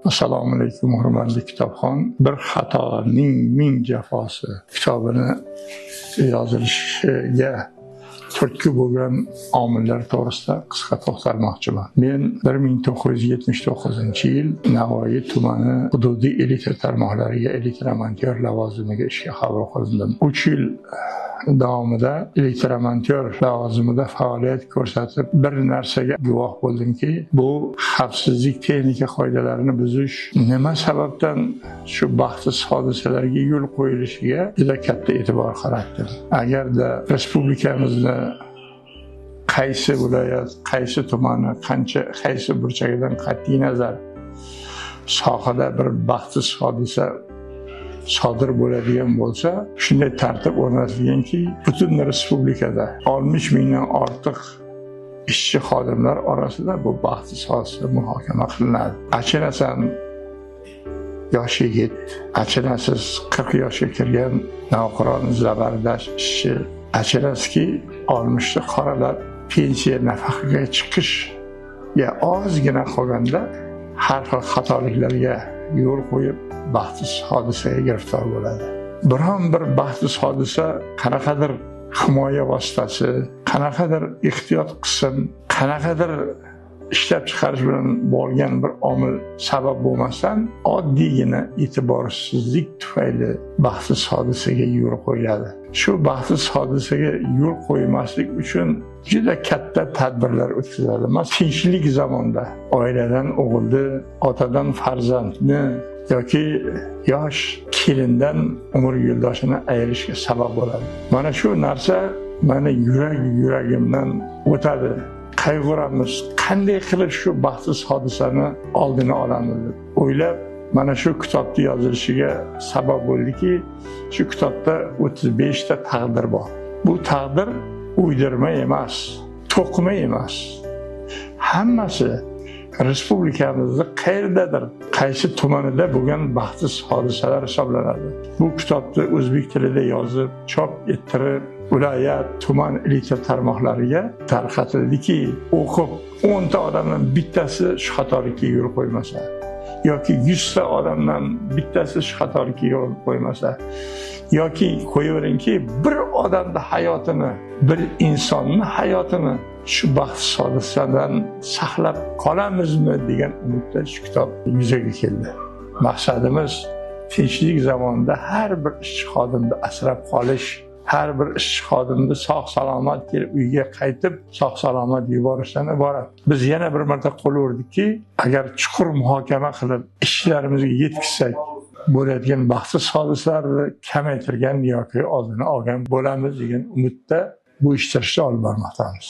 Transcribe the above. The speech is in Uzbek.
Assalomu alaykum hurmatli kitobxon. Bir xatoning ming jafosi kitobini yozilishiga turtki bo'lgan omillar to'g'risida qisqa to'xtalmoqchiman. Men 1979-yil Navoiy tumani hududiy elektr tarmoqlariga elektromonteur lavozimiga ishga qabul qilindim. 3 yil davomida elektromonteur lavozimida faoliyat ko'rsatib, bir narsaga guvoh bo'ldimki, bu xavfsizlik texnika qoidalarini buzish nima sababdan shu baxtsiz hodisalarga yo'l qo'yilishiga juda katta e'tibor qaratdim. Agarda respublikamizni qaysi viloyat, qaysi tumani, qaysi burchagidan qat'iy nazar sohada bir baxtsiz hodisa sodir bo'ladigan bo'lsa, shunday tartib o'rnatilganki, butun respublikada 60 mingdan ortiq ishchi xodimlar orasida bu baxtsiz hodisa muhokama qilinadi. Achinasam yosh yigit, achinasiz 40 yoshga kirgan navqiron zabardash ishchi, achinasizki olmishni qoralab pensiya nafaqaga chiqishga ozgina qolganda har xil xatoliklarga yo'l qo'yib baxtsiz hodisaga giriftor bo'ladi. Biron bir baxtsiz hodisa qanaqadir himoya vositasi, qanaqadir ehtiyot qism, qanaqadir ishlab chiqarish bilan bo'lgan bir omil sabab bo'lmasdan oddiygina e'tiborsizlik tufayli baxtsiz hodisaga yo'l qo'yiladi. Shu baxtsiz hodisaga yo'l qo'ymaslik uchun juda katta tadbirlar o'tkaziladi. Masalan, tinchlik zamonda oiladan o'g'ilni, otadan farzandni yoki yosh kelindan umr yo'ldoshini ayirishga sabab bo'ladi. Mana shu narsa meni yuragimdan o'tadi. Qayg'uramiz, qanday qilib shu baxtsiz hodisani oldini olamiz deb o'ylab, mana shu kitobni yozilishiga sabab bo'ldiki, shu kitobda 35 ta taqdir bor. Bu taqdir uydirma emas, to'qima emas. Hammasi respublikamizda qayerdadir, qaysi tumanida bo'lgan baxtsiz hodisalar hisoblanadi. Bu kitobni o'zbek tilida yozib, chop ettirib, viloyat, tuman elektr tarmoqlariga tarqatildiki, o'qib 10 ta odamdan bittasi shu xatolikka yo'l qo'ymasa, yoki 100 ta odamdan bittasi shu xatolikka yo'l qo'ymasa, yoki qo'yaveringki, bir odamning hayotini, bir insonning hayotini shu baxtsiz hodisadan saqlab qolamizmi degan umidda shu kitob yuzaga keldi. Maqsadimiz tinchlik zamonida har bir ishchi xodimni asrab qolish, har bir ishchi xodimni sog'-salomat kelib uyga qaytib sog'-salomat yuborishdan iborat. Biz yana bir marta qo'l urdikki, agar chuqur muhokama qilib ishlarimizga yetkazsak, bo'ladigan baxtsiz hodisalarni kamaytirgan yoki oldini olgan bo'lamiz degan umidda bu ishtirishni olib bormoqdamiz.